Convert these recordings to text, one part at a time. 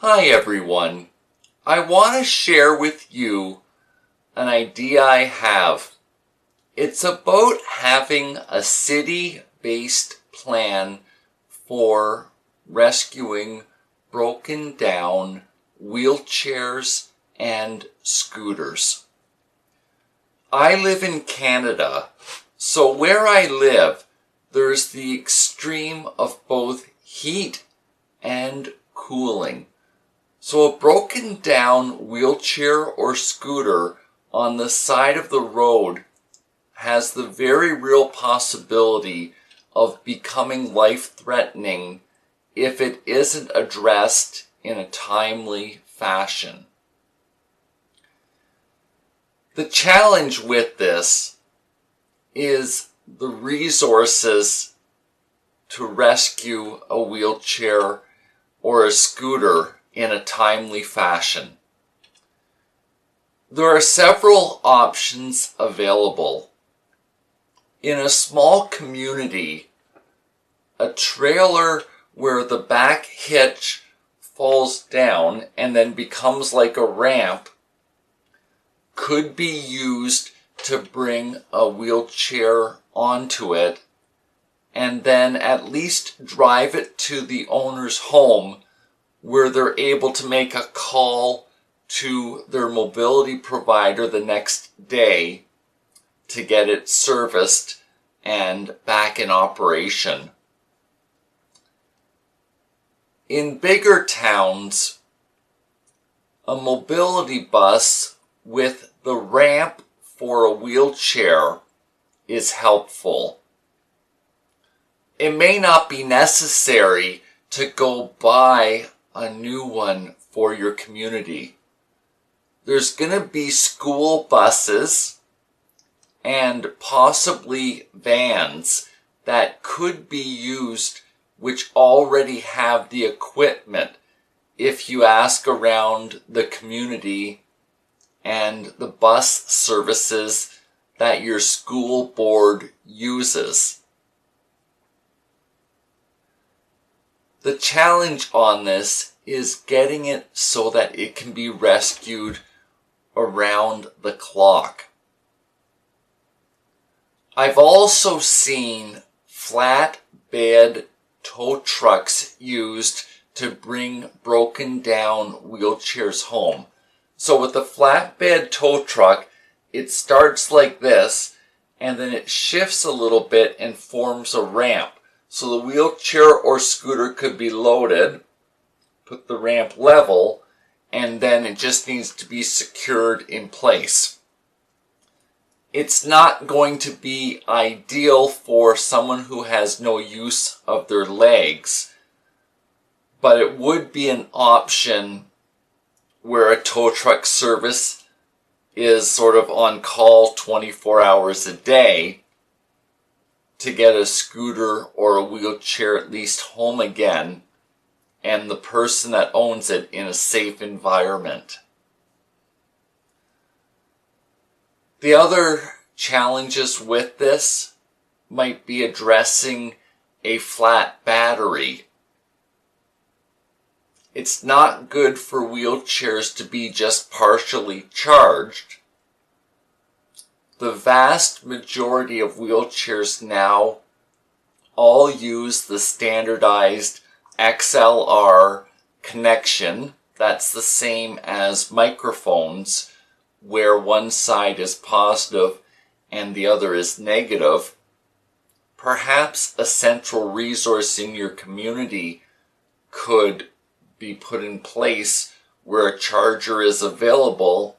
Hi everyone. I want to share with you an idea I have. It's about having a city-based plan for rescuing broken down wheelchairs and scooters. I live in Canada, so where I live, there's the extreme of both heat and cooling. So a broken down wheelchair or scooter on the side of the road has the very real possibility of becoming life-threatening if it isn't addressed in a timely fashion. The challenge with this is the resources to rescue a wheelchair or a scooter in a timely fashion. There are several options available. In a small community, a trailer where the back hitch falls down and then becomes like a ramp could be used to bring a wheelchair onto it and then at least drive it to the owner's home, where they're able to make a call to their mobility provider the next day to get it serviced and back in operation. In bigger towns, a mobility bus with the ramp for a wheelchair is helpful. It may not be necessary to go buy a new one for your community. There's going to be school buses and possibly vans that could be used which already have the equipment if you ask around the community and the bus services that your school board uses. The challenge on this is getting it so that it can be rescued around the clock. I've also seen flatbed tow trucks used to bring broken down wheelchairs home. So with the flatbed tow truck, it starts like this and then it shifts a little bit and forms a ramp. So the wheelchair or scooter could be loaded, put the ramp level, and then it just needs to be secured in place. It's not going to be ideal for someone who has no use of their legs, but it would be an option where a tow truck service is sort of on call 24 hours a day to get a scooter or a wheelchair at least home again, and the person that owns it in a safe environment. The other challenges with this might be addressing a flat battery. It's not good for wheelchairs to be just partially charged. The vast majority of wheelchairs now all use the standardized XLR connection. That's the same as microphones, where one side is positive and the other is negative. Perhaps a central resource in your community could be put in place where a charger is available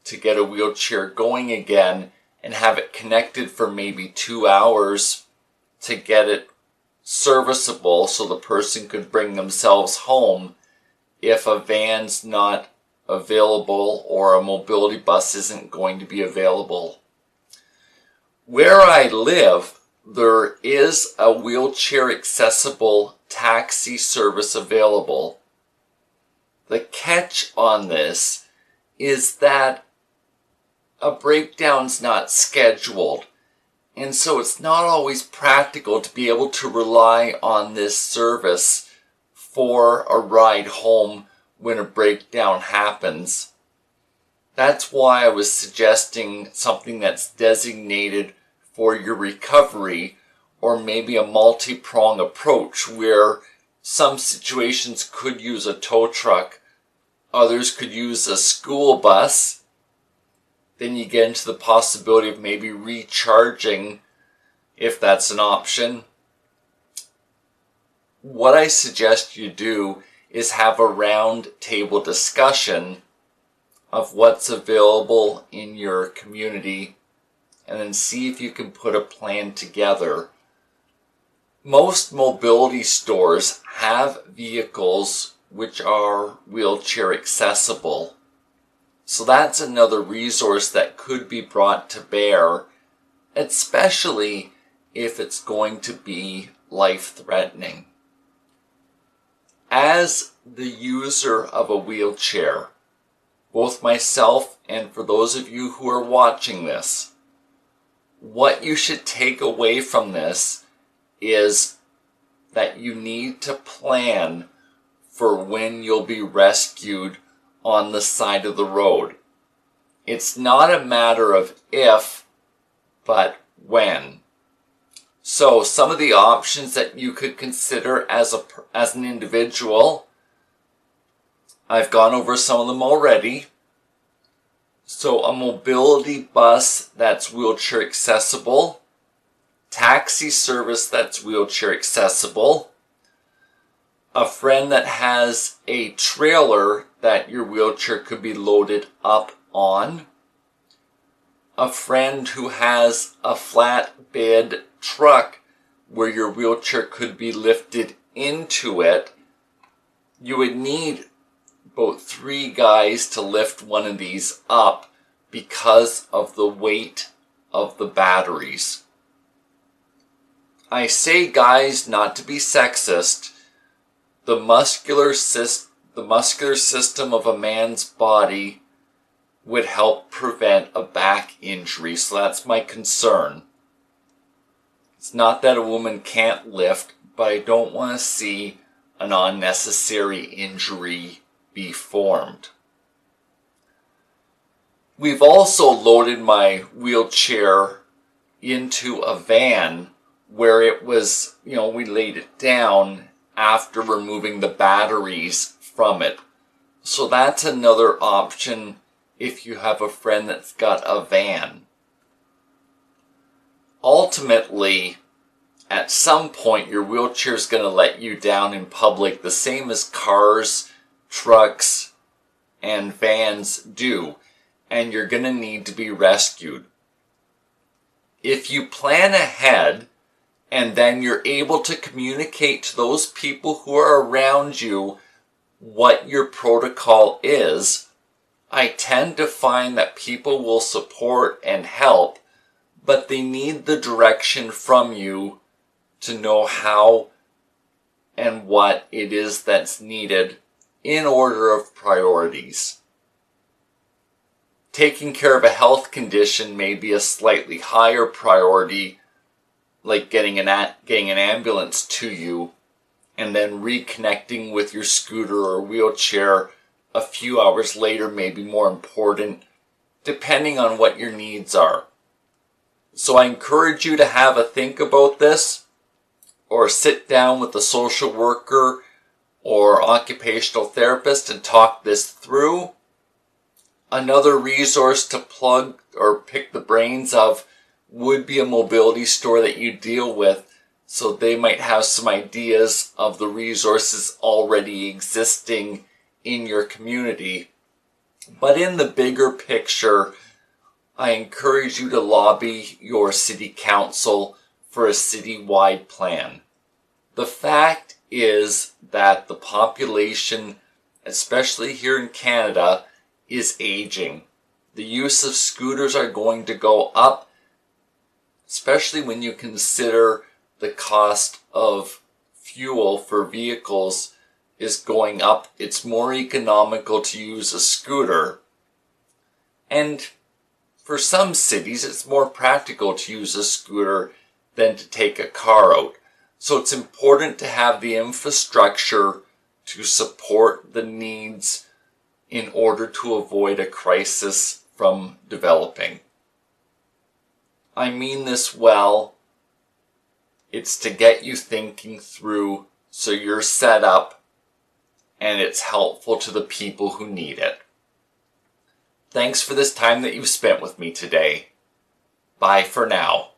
to get a wheelchair going again and have it connected for maybe 2 hours to get it serviceable so the person could bring themselves home if a van's not available or a mobility bus isn't going to be available. Where I live, there is a wheelchair accessible taxi service available. The catch on this is that a breakdown's not scheduled, and so it's not always practical to be able to rely on this service for a ride home when a breakdown happens. That's why I was suggesting something that's designated for your recovery, or maybe a multi-prong approach where some situations could use a tow truck, others could use a school bus. Then you get into the possibility of maybe recharging if that's an option. What I suggest you do is have a round table discussion of what's available in your community and then see if you can put a plan together. Most mobility stores have vehicles which are wheelchair accessible. So that's another resource that could be brought to bear, especially if it's going to be life-threatening. As the user of a wheelchair, both myself and for those of you who are watching this, what you should take away from this is that you need to plan for when you'll be rescued on the side of the road. It's not a matter of if, but when. So some of the options that you could consider as an individual, I've gone over some of them already. So a mobility bus that's wheelchair accessible, taxi service that's wheelchair accessible, a friend that has a trailer that your wheelchair could be loaded up on, a friend who has a flatbed truck where your wheelchair could be lifted into it. You would need about 3 guys to lift one of these up because of the weight of the batteries. I say guys not to be sexist. The muscular system of a man's body would help prevent a back injury, so that's my concern. It's not that a woman can't lift, but I don't want to see an unnecessary injury be formed. We've also loaded my wheelchair into a van where it was, we laid it down after removing the batteries from it. So that's another option if you have a friend that's got a van. Ultimately, at some point, your wheelchair is going to let you down in public, the same as cars, trucks, and vans do, and you're going to need to be rescued. If you plan ahead, and then you're able to communicate to those people who are around you what your protocol is, I tend to find that people will support and help, but they need the direction from you to know how and what it is that's needed in order of priorities. Taking care of a health condition may be a slightly higher priority, like getting an ambulance to you and then reconnecting with your scooter or wheelchair a few hours later may be more important, depending on what your needs are. So I encourage you to have a think about this, or sit down with a social worker or occupational therapist and talk this through. Another resource to plug or pick the brains of would be a mobility store that you deal with, so they might have some ideas of the resources already existing in your community. But in the bigger picture, I encourage you to lobby your city council for a citywide plan. The fact is that the population, especially here in Canada, is aging. The use of scooters are going to go up, especially when you consider the cost of fuel for vehicles is going up. It's more economical to use a scooter. And for some cities, it's more practical to use a scooter than to take a car out. So it's important to have the infrastructure to support the needs in order to avoid a crisis from developing. I mean this well. It's to get you thinking through so you're set up and it's helpful to the people who need it. Thanks for this time that you've spent with me today. Bye for now.